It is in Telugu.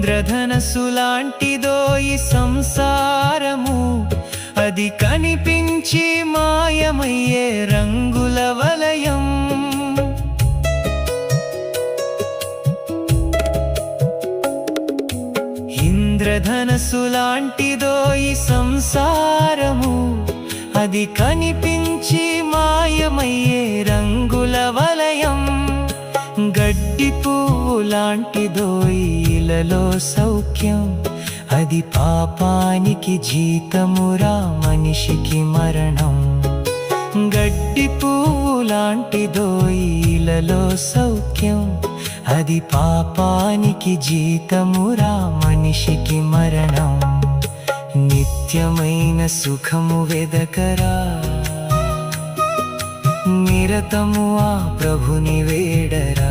ఇంద్రధనస్సులాంటిదో ఈ సంసారము, అది కనిపించి మాయమయ్యే రంగుల వలయం. ఇంద్రధనస్సులాంటిదో ఈ సంసారము, అది కనిపించి మాయమయ్యే రంగుల వలయం. గడ్డి పువ్వు లాంటిదో ఇలలో సౌఖ్యం, అది పాపానికి జీతమురా మనిషికి మరణం. గడ్డి పువ్వు లాంటిదో ఇలలో సౌఖ్యం, అది పాపానికి జీతమురా మనిషికి మరణం. నిత్యమైన సుఖము వెదకరా, నిరతము ఆ ప్రభుని వేడరా.